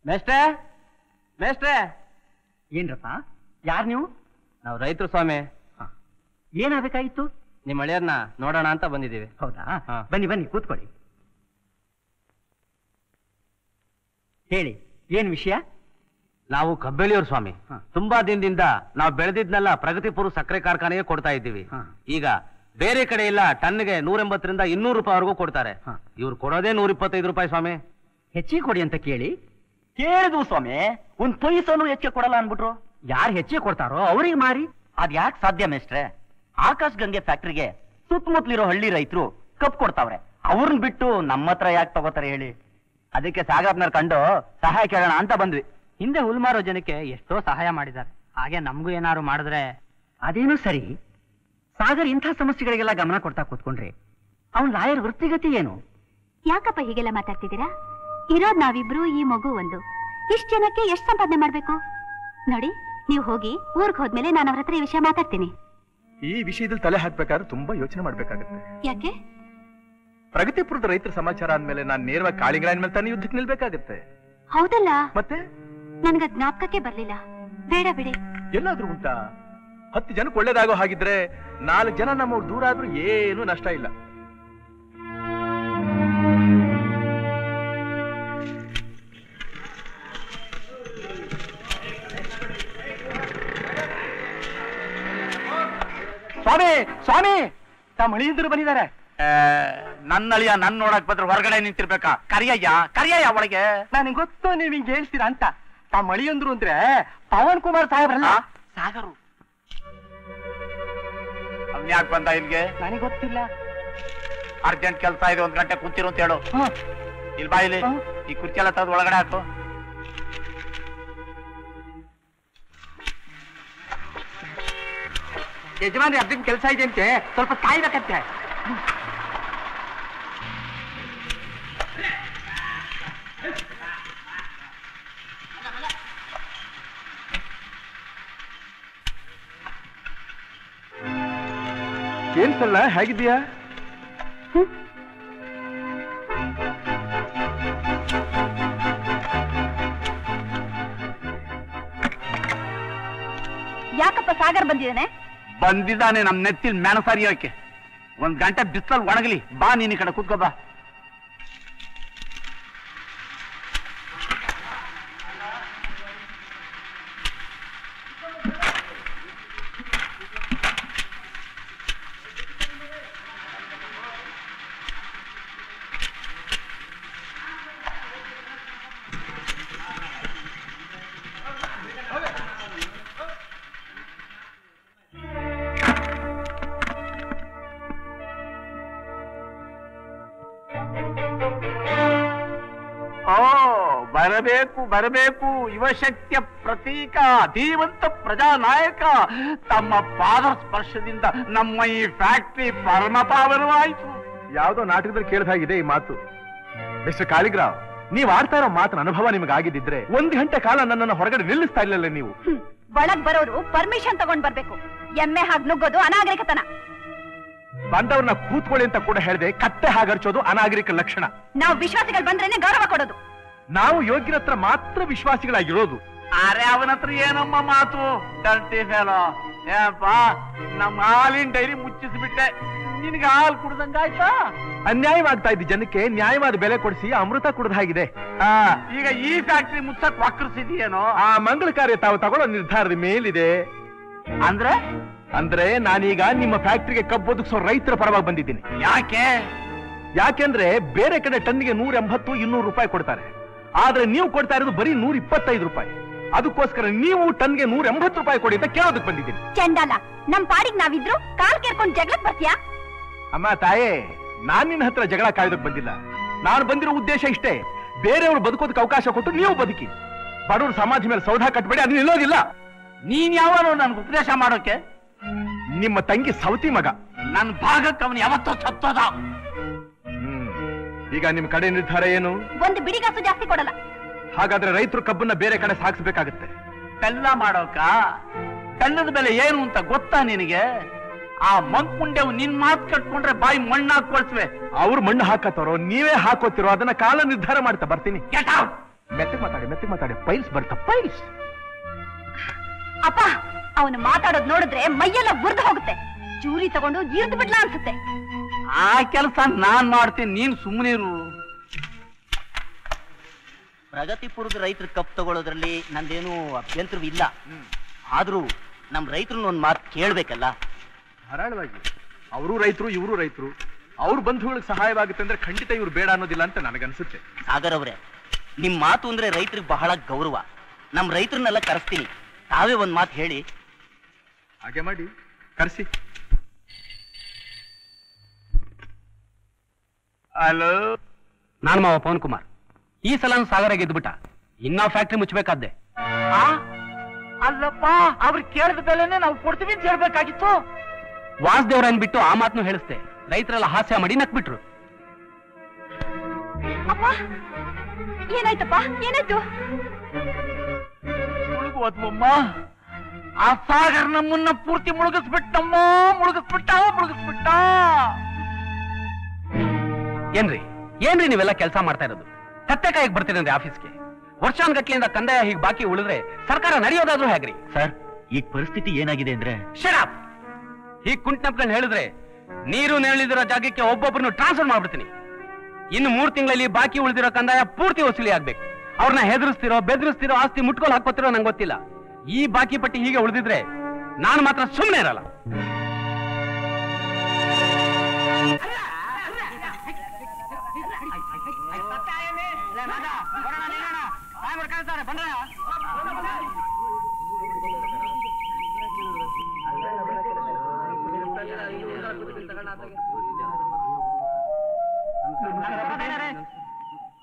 ಮೇಷ್ಟ್ರೆ ಮೇಷ್ಟ್ರೆ. ಏನ್ರಪ್ಪ, ಯಾರು ನೀವು? ನಾವು ರೈತರು ಸ್ವಾಮಿ. ಏನಾಗಬೇಕಾಗಿತ್ತು? ನಿಮ್ಮ ಹಳೆಯರ್ನ ನೋಡೋಣ ಅಂತ ಬಂದಿದ್ದೀವಿ. ಹೌದಾ, ಬನ್ನಿ ಬನ್ನಿ ಕೂತ್ಕೊಳ್ಳಿ. ಹೇಳಿ, ಏನ್ ವಿಷಯ? ನಾವು ಕಬ್ಬೆಳಿಯವ್ರು ಸ್ವಾಮಿ. ತುಂಬಾ ದಿನದಿಂದ ನಾವು ಬೆಳೆದಿದ್ನೆಲ್ಲ ಪ್ರಗತಿಪುರ ಸಕ್ಕರೆ ಕಾರ್ಖಾನೆಗೆ ಕೊಡ್ತಾ ಇದ್ದೀವಿ. ಈಗ ಬೇರೆ ಕಡೆ ಇಲ್ಲ ಟನ್ಗೆ 180 ರಿಂದ 200 ರೂಪಾಯಿವರೆಗೂ ಕೊಡ್ತಾರೆ. ಇವ್ರು ಕೊಡೋದೇ 125 ರೂಪಾಯಿ ಸ್ವಾಮಿ. ಹೆಚ್ಚಿಗೆ ಕೊಡಿ ಅಂತ ಕೇಳಿ ಕೇಳಿದ್ವು ಸ್ವಾಮಿ. ಒಂದ್ ಪೈಸನು ಹೆಚ್ಚಿಗೆ ಕೊಡಲ್ಲ ಅನ್ಬಿಟ್ರು. ಯಾರು ಹೆಚ್ಚಿಗೆ ಕೊಡ್ತಾರೋ ಅವ್ರಿಗೆ ಮಾರಿ. ಅದ್ ಯಾಕೆ ಸಾಧ್ಯ ಮೇಷ್ಟ್ರೆ? ಆಕಾಶ್ ಗಂಗೆ ಫ್ಯಾಕ್ಟ್ರಿಗೆ ಸುತ್ತಮುತ್ತಲಿರೋ ಹಳ್ಳಿ ರೈತರು ಕಪ್ ಕೊಡ್ತಾವ್ರೆ. ಅವ್ರನ್ನ ಬಿಟ್ಟು ನಮ್ಮ ಹತ್ರ ಯಾಕೆ ತಗೋತಾರೆ ಹೇಳಿ? ಅದಕ್ಕೆ ಸಾಗರ್ನವ್ರು ಕಂಡು ಸಹಾಯ ಕೇಳೋಣ ಅಂತ ಬಂದ್ವಿ. ಹಿಂದೆ ಹುಲ್ಮಾರೋ ಜನಕ್ಕೆ ಎಷ್ಟೋ ಸಹಾಯ ಮಾಡಿದ್ದಾರೆ. ಹಾಗೆ ನಮಗೂ ಏನಾದ್ರು ಮಾಡಿದ್ರೆ. ಅದೇನು ಸರಿ, ಸಾಗರ್ ಇಂಥ ಸಮಸ್ಯೆಗಳಿಗೆಲ್ಲ ಗಮನ ಕೊಡ್ತಾ ಕೂತ್ಕೊಂಡ್ರೆ ಅವನ್ ಲಾಯರ್ ವೃತ್ತಿಗತಿ ಏನು? ಯಾಕಪ್ಪ ಹೀಗೆಲ್ಲ ಮಾತಾಡ್ತಿದ್ದೀರಾ? ಇರೋದ್ ನಾವಿಬ್ರು, ಈ ಮಗು ಒಂದು. ಇಷ್ಟ್ ಜನಕ್ಕೆ ಎಷ್ಟ್ ಸಂಪಾದನೆ ಮಾಡ್ಬೇಕು ನೋಡಿ. ನೀವು ಹೋಗಿ ಊರ್ಗ್ ಹೋದ್ಮೇಲೆ ನಾನು ಅವ್ರ ಹತ್ರ ಈ ವಿಷಯ ಮಾತಾಡ್ತೀನಿ. ಈ ವಿಷಯದಲ್ಲಿ ತಲೆ ಹಾಕ್ಬೇಕಾದ್ರೆ ತುಂಬಾ ಯೋಚನೆ ಮಾಡ್ಬೇಕಾಗತ್ತೆ. ಯಾಕೆ? ಪ್ರಗತಿಪುರದ ರೈತರ ಸಮಾಚಾರ ಅಂದ್ಮೇಲೆ ನಾನು ನೇರವಾಗಿ ಕಾಳಿಂಗರಾಯನ ಮೇಲೆ ತಾನೇ ಯುದ್ಧಕ್ಕೆ ನಿಲ್ಬೇಕಾಗತ್ತೆ. ಹೌದಲ್ಲ? ಮತ್ತೆ ನನ್ಗ ಜ್ಞಾಪಕಕ್ಕೆ ಬರ್ಲಿಲ್ಲ. ಬೇಡ ಬಿಡಿ. ಎಲ್ಲಾದ್ರೂ ಉಂಟಾ? 10 ಜನಕ್ಕೆ ಒಳ್ಳೇದಾಗೋ ಹಾಗಿದ್ರೆ 4 ಜನ ನಮ್ಮವ್ರು ದೂರ ಆದ್ರೂ ಏನು ನಷ್ಟ ಇಲ್ಲ. ಸ್ವಾಮಿ ಸ್ವಾಮಿ, ತಮ್ಮ ಅಳಿಯಂದ್ರು ಬಂದಿದ್ದಾರೆ. ನನ್ನ ಅಳಿಯ ನನ್ ನೋಡಕ್ ಬಂದ್ರೆ ಹೊರಗಡೆ ನಿಂತಿರ್ಬೇಕಾ? ಕರಿಯಯ್ಯ ಒಳಗೆ. ನನಗೆ ಗೊತ್ತು ನೀವ್ ಹಿಂಗ್ ಹೇಳ್ತೀರಾ ಅಂತ. ತಮ್ಮ ಅಳಿಯಂದ್ರು ಅಂದ್ರೆ ಪವನ್ ಕುಮಾರ್ ಸಾಹೇಬ್ರಲ್ಲ, ಸಾಗರು. ಅವ್ನ್ ಯಾಕೆ ಬಂದ ಇಲ್ಗೆ? ನನಗೆ ಗೊತ್ತಿಲ್ಲ. ಅರ್ಜೆಂಟ್ ಕೆಲಸ ಇದೆ, 1 ಗಂಟೆ ಕೂತಿರು ಅಂತ ಹೇಳು. ಇಲ್ಲಿ ಬಾ, ಇಲ್ಲಿ ಈ ಕುರ್ಚಿ ಎಲ್ಲ ತೆಗೆದು ಒಳಗಡೆ ಹಾಕು. ಯಜಮಾನ್ರಿ ಅರ್ಜೆಂಟ್ ಕೆಲಸ ಇದೆ ಅಂತೆ, ಸ್ವಲ್ಪ ಕಾಯ್ಬೇಕಂತೆ. ಏನ್ ಸಲ್ಲ, ಹೇಗಿದ್ದೀಯಾ? ಯಾಕಪ್ಪ ಸಾಗರ್ ಬಂದಿದ್ದಾನೆ ನಮ್ ನೆತ್ತಿಲ್ ಮೆಣಸಾರಿಯೋಕೆ. 1 ಗಂಟೆ ಬಿಸಿಲಲ್ಲಿ ಒಣಗಲಿ. ಬಾ, ನೀನ್ ಈ ಕಡೆ ಕೂತ್ಕೋ ಬಾ. ಬರಬೇಕು ಬರಬೇಕು, ಯುವಶಕ್ತಿಯ ಪ್ರತೀಕ, ಧೀವಂತ ಪ್ರಜಾನಾಯಕ. ತಮ್ಮ ಪಾದ ಸ್ಪರ್ಶದಿಂದ ನಮ್ಮ ಈ ಫ್ಯಾಕ್ಟರಿ ಪರಮ ಪಾವನವಾಯಿತು. ಯಾವ್ದೋ ನಾಟಕದಲ್ಲಿ ಕೇಳಿದಾಗಿದೆ ಈ ಮಾತು. ಮಿಸ್ಟರ್ ಕಾಳಿಗ್ರಾವ್, ನೀವ್ ಆಡ್ತಾ ಇರೋ ಮಾತಿನ ಅನುಭವ ನಿಮಗಾಗಿದ್ದಿದ್ರೆ 1 ಗಂಟೆ ಕಾಲ ನನ್ನನ್ನು ಹೊರಗಡೆ ನಿಲ್ಲಿಸ್ತಾ ಇರ್ಲಿಲ್ಲ ನೀವು. ಒಳಗ್ ಬರೋರು ಪರ್ಮಿಷನ್ ತಗೊಂಡ್ ಬರ್ಬೇಕು. ಎಮ್ಮೆ ಹಾಗೆ ನುಗ್ಗೋದು ಅನಾಗರಿಕತನ. ಬಂದವ್ರನ್ನ ಕೂತ್ಕೊಳ್ಳಿ ಅಂತ ಕೂಡ ಹೇಳಿದೆ. ಕತ್ತೆ ಹಾಗರ್ಚೋದು ಅನಾಗರಿಕ ಲಕ್ಷಣ. ನಾವು ವಿಶ್ವಾಸಿಗಳು ಬಂದ್ರೇನೆ ಗೌರವ ಕೊಡೋದು. ನಾವು ಯೋಗ್ಯರ ಹತ್ರ ಮಾತ್ರ ವಿಶ್ವಾಸಿಗಳಾಗಿರೋದು. ಅರೆ, ಅವನ ಹತ್ರ ಏನಮ್ಮ ಮಾತು? Dirty fellow. ಏಪ್ಪಾ, ನಮ್ಮ ಹಾಲಿನ ಡೈರಿ ಮುಚ್ಚಿಸ್ಬಿಟ್ಟೆ. ನಿನ್ಗೆ ಹಾಲು ಕುಡ್ದಂಗಾಯ್ತಾ? ಅನ್ಯಾಯವಾಗ್ತಾ ಇದ್ದ ಜನಕ್ಕೆ ನ್ಯಾಯವಾದ ಬೆಲೆ ಕೊಡಿಸಿ ಅಮೃತ ಕುಡ್ದಾಗಿದೆ. ಈಗ ಈ ಫ್ಯಾಕ್ಟ್ರಿ ಮುಚ್ಚಕ್ ವಕ್ರಿಸಿದೆಯೇನೋ? ಆ ಮಂಗಳ ಕಾರ್ಯ ತಾವು ತಗೊಳ್ಳೋ ನಿರ್ಧಾರದ ಮೇಲಿದೆ. ಅಂದ್ರೆ ನಾನೀಗ ನಿಮ್ಮ ಫ್ಯಾಕ್ಟ್ರಿಗೆ ಕಬ್ಬು ಒದಗಿಸೋ ರೈತರ ಪರವಾಗಿ ಬಂದಿದ್ದೀನಿ. ಯಾಕೆಂದ್ರೆ ಬೇರೆ ಕಡೆ ಟನ್ನಿಗೆ 180-200 ರೂಪಾಯಿ ಕೊಡ್ತಾರೆ. ಆದ್ರೆ ನೀವು ಕೊಡ್ತಾ ಇರೋದು ಬರೀ 125 ರೂಪಾಯಿ. ಅದಕ್ಕೋಸ್ಕರ ನೀವು ಟನ್ಗೆ 180 ರೂಪಾಯಿ ಕೊಡಿ ಅಂತ ಕೇಳೋದಕ್ಕೆ ಬಂದಿದ್ದೀನಿ. ಚಂಡಾಲ, ನಮ್ ಪಾಡಿಗೆ ನಾವಿದ್ರು ಕಾಲ್ ಕೇರ್ಕೊಂಡು ಜಗಳಕ್ ಬರ್ತೀಯಾ? ಅಮ್ಮ ತಾಯೇ, ನಾನ್ ನಿನ್ನ ಹತ್ರ ಜಗಳ ಕಾಯೋದಕ್ಕೆ ಬಂದಿಲ್ಲ. ನಾನು ಬಂದಿರೋ ಉದ್ದೇಶ ಇಷ್ಟೇ, ಬೇರೆಯವರು ಬದುಕೋದಕ್ಕೆ ಅವಕಾಶ ಕೊಟ್ಟು ನೀವು ಬದುಕಿ. ಬಡವರು ಸಮಾಧಿ ಮೇಲೆ ಸೌಧ ಕಟ್ಟಬೇಡಿ, ಅದು ನಿಲ್ಲೋದಿಲ್ಲ. ನೀನ್ ಯಾವನು ನನ್ಗೆ ಉಪದೇಶ ಮಾಡೋಕೆ? ನಿಮ್ಮ ತಂಗಿ ಸೌತಿ ಮಗ. ನನ್ನ ಭಾಗಕ್ಕೆ ಅವನು ಯಾವತ್ತೋ ಸತ್ತೋದ. ಈಗ ನಿಮ್ ಕಡೆ ನಿರ್ಧಾರ ಏನು? ಒಂದು ಬಿಡಿಗಾಸು ಜಾಸ್ತಿ ಕೊಡಲ್ಲ. ಹಾಗಾದ್ರೆ ರೈತರು ಕಬ್ಬನ್ನ ಬೇರೆ ಕಡೆ ಸಾಗಿಸ್ಬೇಕಾಗತ್ತೆ. ಬೆಲ್ಲ ಮಾಡೋಕ? ಬೆಲ್ಲದ ಬೆಲೆ ಏನು ಅಂತ ಗೊತ್ತಾ ನಿನಗೆ? ಆ ಮಂಕುಂಡೆವು ನಿನ್ ಮಾತು ಕಟ್ಕೊಂಡ್ರೆ ಬಾಯಿ ಮಣ್ಣು ಹಾಕೊಳ್ತವೆ. ಅವ್ರು ಮಣ್ಣು ಹಾಕತ್ತಾರೋ ನೀವೇ ಹಾಕೋತಿರೋ ಅದನ್ನ ಕಾಲ ನಿರ್ಧಾರ ಮಾಡ್ತಾ ಬರ್ತೀನಿ. ಮೆತ್ತಗೆ ಮೆತ್ತಗೆ ಮಾತಾಡಿ ಪೈಲ್ಸ್ ಬರ್ತಾ ಪೈಲ್ಸ್. ಅಪ್ಪ ಅವನು ಮಾತಾಡೋದ್ ನೋಡಿದ್ರೆ ಮೈಯೆಲ್ಲ ಉರ್ದು ಹೋಗುತ್ತೆ. ಚೂರಿ ತಗೊಂಡು ಇರ್ದು ಬಿಡ್ಲಾ ಅನ್ಸುತ್ತೆ. ಆ ಕೆಲಸ ನಾನ್ ಮಾಡ್ತೀನಿ, ನೀನ್ ಸುಮ್ಮನಿರು. ಪ್ರಗತಿಪುರದ ರೈತರ ಕಪ್ ತಗೊಳ್ಳೋದ್ರಲ್ಲಿ ನಂದೇನು ಅಭ್ಯಂತರವಿಲ್ಲ. ಆದ್ರೂ ನಮ್ ರೈತರನ್ನ ಒಂದ್ ಮಾತು ಕೇಳ್ಬೇಕಲ್ಲ. ಧಾರಾಳವಾಗಿ ಅವರು ರೈತರು, ಇವರು ರೈತರು. ಅವ್ರ ಬಂಧುಗಳಿಗೆ ಸಹಾಯವಾಗುತ್ತೆ ಅಂದ್ರೆ ಖಂಡಿತ ಇವ್ರು ಬೇಡ ಅನ್ನೋದಿಲ್ಲ ಅಂತ ನನಗನ್ಸುತ್ತೆ. ಸಾಗರ್ ಅವ್ರೆ, ನಿಮ್ ಮಾತು ಅಂದ್ರೆ ರೈತರಿಗೆ ಬಹಳ ಗೌರವ. ನಮ್ ರೈತರನ್ನೆಲ್ಲ ಕರೆಸ್ತೀನಿ, ತಾವೇ ಒಂದ್ ಮಾತು ಹೇಳಿ. ಹಾಗೆ ಮಾಡಿ, ಕರೆಸಿ. ಹಲೋ, ನಾನು ಮಾವ ಪವನ್ ಕುಮಾರ್. ಈ ಸಲ ಸಾಗರ ಗೆದ್ದುಬಿಟ್ಟ. ಇನ್ನ ಫ್ಯಾಕ್ಟ್ರಿ ಮುಚ್ಚಬೇಕಾದ್ದೆ. ಅಲ್ಲಪ್ಪ, ಅವ್ರು ಕೇಳಿದ ಬೆಲೆನೆ ನಾವು ಕೊಡ್ತೀವಿ ಅಂತ ಹೇಳ್ಬೇಕಾಗಿತ್ತು. ವಾಸುದೇವ್ರನ್ ಬಿಟ್ಟು ಆ ಮಾತನ್ನು ಹೇಳಿಸ್ತೆ. ರೈತರೆಲ್ಲ ಹಾಸ್ಯ ಮಾಡಿ ನಕ್ಬಿಟ್ರು. ಅಪ್ಪ ಏನಾಯ್ತಪ್ಪ, ಏನಾಯ್ತು? ಮುಳುಗುವಮ್ಮ, ಆ ಸಾಗರ್ ನಮ್ಮನ್ನ ಪೂರ್ತಿ ಮುಳುಗಿಸ್ಬಿಟ್ಟಮ್ಮ. ಮುಳುಗಿಸ್ಬಿಟ್ಟ. ಏನ್ರಿ ನೀವೆಲ್ಲ ಕೆಲಸ ಮಾಡ್ತಾ ಇರೋದು? ಕತ್ತೆಕಾಯಿಗೆ ಬರ್ತೀರಂದ್ರೆ ಆಫೀಸ್ಗೆ. ವರ್ಷಾನ್ಗಟ್ಲೆಯಿಂದ ಕಂದಾಯ ಹೀಗೆ ಬಾಕಿ ಉಳಿದ್ರೆ ಸರ್ಕಾರ ನಡೆಯೋದಾದ್ರೂ ಹೇಗ್ರಿ? ಸರ್, ಈಗ ಪರಿಸ್ಥಿತಿ ಏನಾಗಿದೆ ಅಂದ್ರೆ ಶಟ್ ಹೀಗ್ ಕುಂಟ್ನಪ್ಗಳನ್ನ ಹೇಳಿದ್ರೆ ನೀರು ನೆರಳಿದಿರೋ ಜಾಗಕ್ಕೆ ಒಬ್ಬೊಬ್ಬರನ್ನು ಟ್ರಾನ್ಸ್ಫರ್ ಮಾಡ್ಬಿಡ್ತೀನಿ. ಇನ್ನು 3 ತಿಂಗಳಲ್ಲಿ ಬಾಕಿ ಉಳಿದಿರೋ ಕಂದಾಯ ಪೂರ್ತಿ ವಸೂಲಿ ಆಗ್ಬೇಕು. ಅವ್ರನ್ನ ಹೆದರಿಸ್ತಿರೋ ಬೆದರಿಸ್ತಿರೋ ಆಸ್ತಿ ಮುಟ್ಕೊಲ್ ಹಾಕೋತಿರೋ ನಂಗೆ ಗೊತ್ತಿಲ್ಲ. ಈ ಬಾಕಿ ಪಟ್ಟಿ ಹೀಗೆ ಉಳಿದಿದ್ರೆ ನಾನು ಮಾತ್ರ ಸುಮ್ಮನೆ ಇರಲ್ಲ.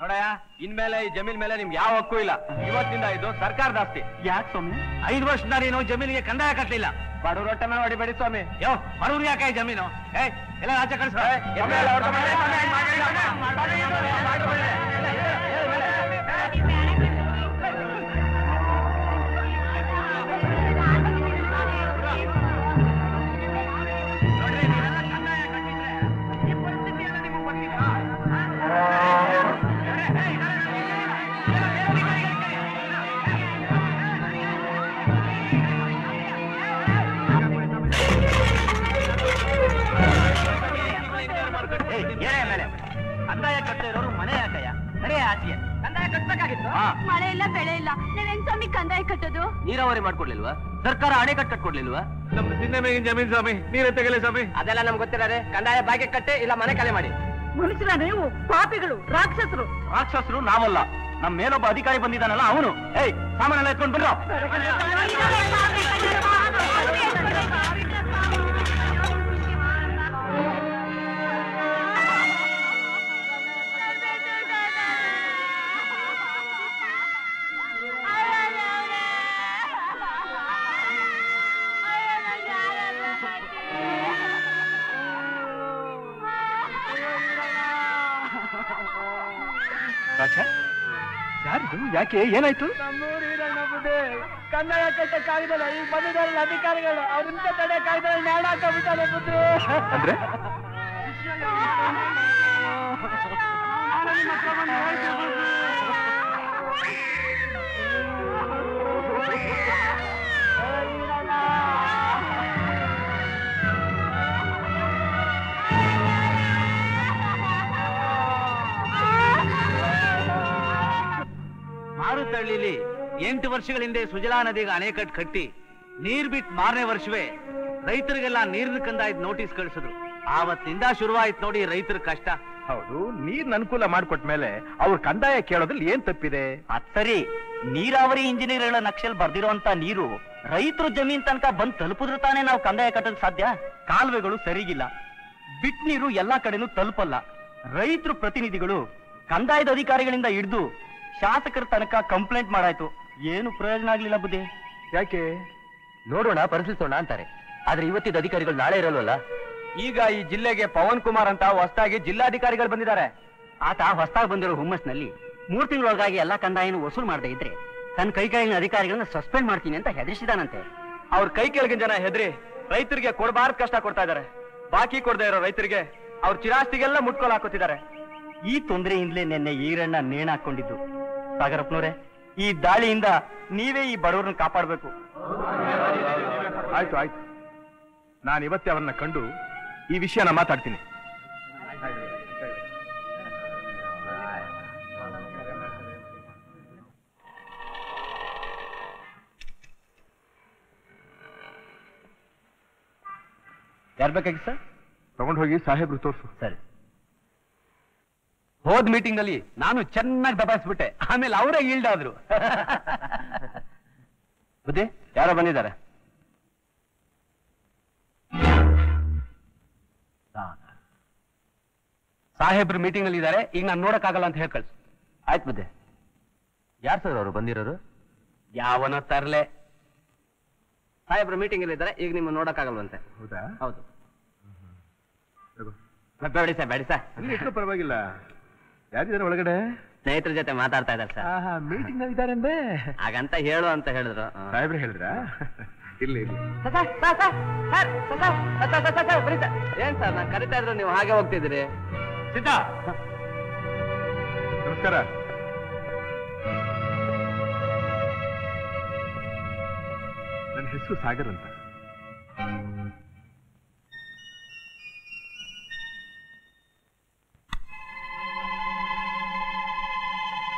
ನೋಡಯ್ಯ, ಇನ್ಮೇಲೆ ಈ ಜಮೀನ್ ಮೇಲೆ ನಿಮ್ಗೆ ಯಾವ ಹಕ್ಕು ಇಲ್ಲ. ಇವತ್ತಿಂದ ಇದು ಸರ್ಕಾರದ ಆಸ್ತಿ. ಯಾಕೆ ಸ್ವಾಮಿ? 5 ವರ್ಷದಿಂದ ನೀನು ಜಮೀನಿಗೆ ಕಂದಾಯ ಕಟ್ಟಲಿಲ್ಲ. ಬಡವ್ರ ಹೊಟ್ಟೆನ ಹೊಡಿಬೇಡಿ ಸ್ವಾಮಿ. ಬಡವ್ರು ಯಾಕೆ ಈ ಜಮೀನು? ಎಲ್ಲ ಆಚೆ ಕಳಿಸ. ಕಂದಾಯ ಕಟ್ಟೋ ಇರೋರು ಮನೆ ಯಾಕಯ್ಯ? ಸರಿ ಆಚೆಗೆ ಕಂದಾಯ ಕಟ್ಟಬೇಕಾಗಿತ್ತು. ಮಳೆ ಇಲ್ಲ, ಬೆಳೆ ಇಲ್ಲ, ನೀವೇನ್ ಸ್ವಾಮಿ ಕಂದಾಯ ಕಟ್ಟೋದು? ನೀರಾವರಿ ಮಾಡ್ಕೊಡ್ಲಿಲ್ವಾ? ಸರ್ಕಾರ ಅಣೆಕಟ್ಟು ಕಟ್ಕೊಡ್ಲಿಲ್ವಾ? ನಮ್ದು ತಿನ್ನ ಮೇಗಿನ ಜಮೀನ್ ಸ್ವಾಮಿ, ನೀರೇ ತೆಗಲಿ ಸ್ವಾಮಿ. ಅದೆಲ್ಲ ನಮ್ಗೆ ಗೊತ್ತಿಲ್ಲ. ಕಂದಾಯ ಬಾಕಿ ಕಟ್ಟೆ ಇಲ್ಲ ಮನೆ ಖಾಲಿ ಮಾಡಿ. ಮನುಷ್ಯರ ನೀವು ಪಾಪಿಗಳು, ರಾಕ್ಷಸರು. ರಾಕ್ಷಸರು ನಾವಲ್ಲ, ನಮ್ಮ ಮೇಲೊಬ್ಬ ಅಧಿಕಾರಿ ಬಂದಿದ್ದಾನಲ್ಲ ಅವನು. ಸಾಮಾನೆಲ್ಲ ಎತ್ಕೊಂಡು ಬಿಡ್ರೋ. ಯಾರಿದು? ಯಾಕೆ, ಏನಾಯ್ತು? ಕಂದಾಯ ಕಟ್ಟಕ್ಕಾಗಿದಲ್ಲ, ಈಗ ಬಂದಿದ್ದಾರೆ ಅಧಿಕಾರಿಗಳು. ಅವ್ರಿಂದ ತಡೆಯಕ್ಕಾಗಿದ್ದಾರೆ, ನ್ಯಾಣ ಹಾಕೊಂಡ್ಬಿಟ್ಟಾರೆ ಬುದ್ಧಿ. ಅಂದ್ರೆ ಮಾರುತಳ್ಳಿಲಿ 8 ವರ್ಷಗಳ ಹಿಂದೆ ಸುಜಲಾ ನದಿಗೆ ಅಣೆಕಟ್ಟು ಕಟ್ಟಿ ನೀರ್ ಬಿಟ್ಟು 4ನೇ ವರ್ಷವೇ ರೈತರಿಗೆಲ್ಲ ನೀರಿನ ಕಂದಾಯದ ನೋಟಿಸ್ ಕಳಿಸಿದ್ರು. ಆವತ್ತಿಂದ ಶುರುವಾಯ್ತು ನೋಡಿ ರೈತರ ಕಷ್ಟ. ಹೌದು, ನೀರ್ ಅನುಕೂಲ ಮಾಡ್ಕೊಟ್ಮೇಲೆ ಅವ್ರ ಕಂದಾಯ ಕೇಳೋದ್ರಲ್ಲಿ ಏನ್ ತಪ್ಪಿದೆ? ಅದ್ ಸರಿ, ನೀರಾವರಿ ಇಂಜಿನಿಯರ್ಗಳ ನಕ್ಷೆಲ್ ಬರ್ದಿರೋಂತ ನೀರು ರೈತರ ಜಮೀನ್ ತನಕ ಬಂದ್ ತಲುಪಿದ್ರೆ ತಾನೇ ನಾವು ಕಂದಾಯ ಕಟ್ಟೋಕ್ ಸಾಧ್ಯ. ಕಾಲುವೆಗಳು ಸರಿಗಿಲ್ಲ, ಬಿಟ್ ನೀರು ಎಲ್ಲಾ ಕಡೆನೂ ತಲುಪಲ್ಲ. ರೈತರು ಪ್ರತಿನಿಧಿಗಳು ಕಂದಾಯದ ಅಧಿಕಾರಿಗಳಿಂದ ಹಿಡಿದು ಶಾಸಕರ ತನಕ ಕಂಪ್ಲೇಂಟ್ ಮಾಡಾಯ್ತು, ಏನು ಪ್ರಯೋಜನ ಆಗ್ಲಿಲ್ಲ ಬುದ್ಧಿ. ಯಾಕೆ? ನೋಡೋಣ, ಪರಿಶೀಲಿಸೋಣ ಅಂತಾರೆ. ಆದ್ರೆ ಇವತ್ತಿದ್ದ ಅಧಿಕಾರಿಗಳು ನಾಳೆ ಇರಲ್ವಲ್ಲ. ಈಗ ಈ ಜಿಲ್ಲೆಗೆ ಪವನ್ ಕುಮಾರ್ ಅಂತ ಹೊಸದಾಗಿ ಜಿಲ್ಲಾಧಿಕಾರಿಗಳು ಬಂದಿದ್ದಾರೆ. ಆತ ಹೊಸದಾಗಿ ಬಂದಿರೋ ಹುಮ್ಮಸ್ನಲ್ಲಿ 3 ತಿಂಗಳೊಳಗಾಗಿ ಎಲ್ಲಾ ಕಂದಾಯನ ವಸೂಲು ಮಾಡದೇ ಇದ್ರೆ ತನ್ನ ಕೈ ಕೆಳಗಿನ ಅಧಿಕಾರಿಗಳನ್ನ ಸಸ್ಪೆಂಡ್ ಮಾಡ್ತೀನಿ ಅಂತ ಹೆದರಿಸಿದಾನಂತೆ. ಅವ್ರ ಕೈ ಕೆಳಗಿನ ಜನ ಹೆದರಿ ರೈತರಿಗೆ ಕೊಡಬಾರ್ದು ಕಷ್ಟ ಕೊಡ್ತಾ ಇದ್ದಾರೆ. ಬಾಕಿ ಕೊಡದೇ ಇರೋ ರೈತರಿಗೆ ಅವ್ರ ಚಿರಾಸ್ತಿಗೆಲ್ಲ ಮುಟ್ಕೊಲ್ ಹಾಕೋತಿದ್ದಾರೆ. ಈ ತೊಂದರೆಯಿಂದಲೇ ನಿನ್ನೆ ಈರಣ್ಣ ನೇಣು ಹಾಕೊಂಡಿದ್ದು. ಸಾಗರಪ್ಪನವ್ರೆ, ಈ ದಾಳಿಯಿಂದ ನೀವೇ ಈ ಬಡವರನ್ನ ಕಾಪಾಡಬೇಕು. ಆಯ್ತು ಆಯ್ತು, ನಾನು ಇವತ್ತೇ ಅವರನ್ನ ಕಂಡು ಈ ವಿಷಯನ ಮಾತಾಡ್ತೀನಿ. ಯಾರು ಬೇಕಾಗಿ ಸರ್? ತಗೊಂಡು ಹೋಗಿ ಸಾಹೇಬ್ರು ತೋರ್ಸು. ಸರಿ. ಹೋದ್ ಮೀಟಿಂಗ್ ನಲ್ಲಿ ನಾನು ಚೆನ್ನಾಗಿ ದಬಾಯಿಸ್ಬಿಟ್ಟೆ, ಆಮೇಲೆ ಅವರೇ ಈಲ್ಡ್ ಆದ್ರು. ಬುದ್ಧಿ ಯಾರೋ ಬಂದಿದ್ದಾರೆ. ಸಾಹೇಬ್ರು ಮೀಟಿಂಗ್ ನಲ್ಲಿ ಇದ್ದಾರೆ, ಈಗ ನಾನು ನೋಡಕ್ಕಾಗಲ್ಲ ಅಂತ ಹೇಳಿ ಕಳ್ಸು. ಆಯ್ತು ಬುದ್ಧಿ. ಯಾರು ಸರ್ ಅವರು ಬಂದಿರೋರು? ಯಾವನ ತರ್ಲೆ. ಸಾಹೇಬ್ರು ಮೀಟಿಂಗ್ ಅಲ್ಲಿ ಇದ್ದಾರೆ, ಈಗ ನಿಮ್ಮ ನೋಡಕ್ಕಾಗಲ್ವಂತೆ. ಹೌದಾ? ಹೌದು. ಬೇಡಿ ಸರ್, ಬೇಡಿ ಸರ್. ಅಲ್ಲಿ ಇಟ್ಟರು ಪರವಾಗಿಲ್ಲ. ಯಾರಿದ್ದಾರೆ ಒಳಗಡೆ? ಸ್ನೇಹಿತರ ಜೊತೆ ಮಾತಾಡ್ತಾ ಇದ್ದಾರೆ ಸರ್. ಮೀಟಿಂಗ್ ನಲ್ಲಿ ಇದ್ದಾರೆ ಅಂದೆ. ಹಾಗಂತ ಹೇಳು ಅಂತ ಹೇಳಿದ್ರು. ಸಾಹೇಬ್ರು ಹೇಳಿದ್ರಾ? ಇರ್ಲಿ ಇರ್ಲಿ. ಏನ್ ಸರ್, ನಾನು ಕರಿತಾ ಇದ್ರು ನೀವು ಹಾಗೆ ಹೋಗ್ತಿದ್ದೀರಿ? ಸಿದ್ಧ, ನಮಸ್ಕಾರ. ನನ್ನ ಹೆಸರು ಸಾಗರ್ ಅಂತ.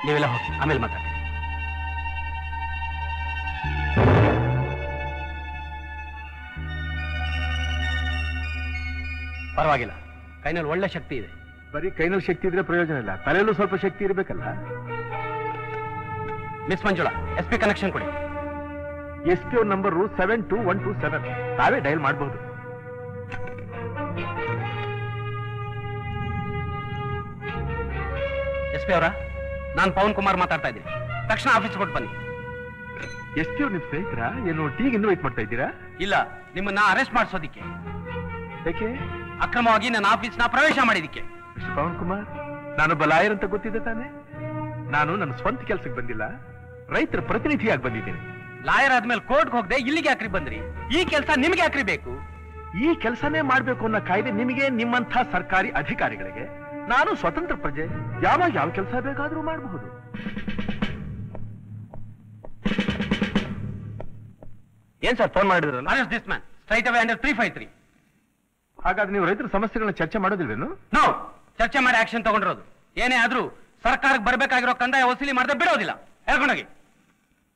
ನೀವೆಲ್ಲ ಹೋಗಿ, ಆಮೇಲೆ ಮಾತಾಡಿ. ಪರವಾಗಿಲ್ಲ, ಕೈನಲ್ಲಿ ಒಳ್ಳೆ ಶಕ್ತಿ ಇದೆ. ಬರೀ ಕೈನಲ್ಲಿ ಶಕ್ತಿ ಇದ್ರೆ ಪ್ರಯೋಜನ ಇಲ್ಲ, ತಲೆಯಲ್ಲೂ ಸ್ವಲ್ಪ ಶಕ್ತಿ ಇರಬೇಕಲ್ಲ. ಮಿಸ್ ಮಂಜುಳಾ, SP ಕನೆಕ್ಷನ್ ಕೊಡಿ. SP ಅವ್ರ ನಂಬರು 72127. ತಾವೇ ಡಯಲ್ ಮಾಡಬಹುದು. SP ಅವರ, ನಾನು ಪವನ್ ಕುಮಾರ್ ಮಾತಾಡ್ತಾ ಇದ್ದೀನಿ. ತಕ್ಷಣ ಆಫೀಸ್ ಕೊಟ್ಟು ಬನ್ನಿ. SP ಅವ್ರು ನಿಮ್ ಸ್ನೇಹಿತರ? ಏನು ಟೀಗೆ ಇನ್ವೈಟ್ ಮಾಡ್ತಾ ಇದ್ದೀರಾ? ಇಲ್ಲ, ನಿಮ್ಮನ್ನ ಅರೆಸ್ಟ್ ಮಾಡಿಸೋದಿಕ್ಕೆ. ಯಾಕೆ? ಅಕ್ರಮವಾಗಿ ನನ್ನ ಆಫೀಸ್ನ ಪ್ರವೇಶ ಮಾಡಿದಕ್ಕೆ. ಮಿಸ್ಟರ್ ಪವನ್ ಕುಮಾರ್, ನಾನೊಬ್ಬ ಲಾಯರ್ ಅಂತ ಗೊತ್ತಿದೆ ತಾನೆ? ನಾನು ನನ್ನ ಸ್ವಂತ ಕೆಲಸಕ್ಕೆ ಬಂದಿಲ್ಲ, ರೈತರ ಪ್ರತಿನಿಧಿಯಾಗಿ ಬಂದಿದ್ದೇನೆ. ಲಾಯರ್ ಆದ್ಮೇಲೆ ಕೋರ್ಟ್ಗೆ ಹೋಗದೆ ಇಲ್ಲಿಗೆ ಯಾಕ್ರಿ ಬಂದ್ರಿ? ಈ ಕೆಲಸ ನಿಮ್ಗೆ ಯಾಕ್ರಿ ಬೇಕು? ಈ ಕೆಲಸನೇ ಮಾಡ್ಬೇಕು ಅನ್ನೋ ಕಾಯ್ದೆ ನಿಮಗೆ, ನಿಮ್ಮಂಥ ಸರ್ಕಾರಿ ಅಧಿಕಾರಿಗಳಿಗೆ. ನಾನು ಸ್ವತಂತ್ರ ಪ್ರಜೆ, ಯಾವಾಗ ಯಾವ ಕೆಲಸ ಬೇಕಾದ್ರೂ ಮಾಡಬಹುದು. ಏನ್ ಸರ್ ಫೋನ್ ಮಾಡಿದ್ರಲ್ಲ? Arrest this man straight away under 353. ಹಾಗಾದ್ರೆ ನೀವು ರೈತರ ಸಮಸ್ಯೆಗಳನ್ನ ಚರ್ಚೆ ಮಾಡೋದಿಲ್ವೇನು? ನಾವು ಚರ್ಚೆ ಮಾಡಿ ಆಕ್ಷನ್ ತಗೊಂಡಿರೋದು. ಏನೇ ಆದ್ರೂ ಸರ್ಕಾರಕ್ಕೆ ಬರಬೇಕಾಗಿರೋ ಕಂದಾಯ ವಸೂಲಿ ಮಾಡದೆ ಬಿಡೋದಿಲ್ಲ. ಹೇಳ್ಕೊಂಡೋಗಿ.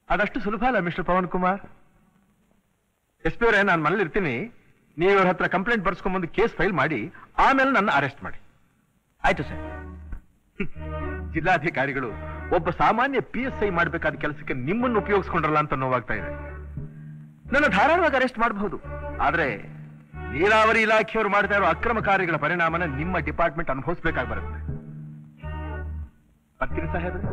ಅದಷ್ಟು ಸುಲಭ ಅಲ್ಲ ಮಿಸ್ಟರ್ ಪವನ್ ಕುಮಾರ್. SP ಅವರೇ, ನಾನು ಮನೇಲಿ ಇರ್ತೀನಿ. ನೀವು ಇವ್ರ ಹತ್ರ ಕಂಪ್ಲೇಂಟ್ ಬರ್ಸ್ಕೊಂಡ್ಬಂದು ಕೇಸ್ ಫೈಲ್ ಮಾಡಿ, ಆಮೇಲೆ ನನ್ನ ಅರೆಸ್ಟ್ ಮಾಡಿ. ಆಯ್ತು ಸರ್. ಜಿಲ್ಲಾಧಿಕಾರಿಗಳು ಒಬ್ಬ ಸಾಮಾನ್ಯ PSI ಮಾಡಬೇಕಾದ ಕೆಲಸಕ್ಕೆ ನಿಮ್ಮನ್ನು ಉಪಯೋಗಿಸ್ಕೊಂಡ್ರಲ್ಲ ಅಂತ ನೋವಾಗ್ತಾ ಇದೆ. ನನ್ನ ಧಾರಾಳವಾಗಿ ಅರೆಸ್ಟ್ ಮಾಡಬಹುದು, ಆದ್ರೆ ನೀರಾವರಿ ಇಲಾಖೆಯವರು ಮಾಡ್ತಾ ಇರೋ ಅಕ್ರಮ ಕಾರ್ಯಗಳ ಪರಿಣಾಮನ ನಿಮ್ಮ ಡಿಪಾರ್ಟ್ಮೆಂಟ್ ಅನುಭವಿಸಬೇಕಾಗಿ ಬರುತ್ತೆ. ಬರ್ತೀನಿ ಸಾಹೇಬ್ರೆ.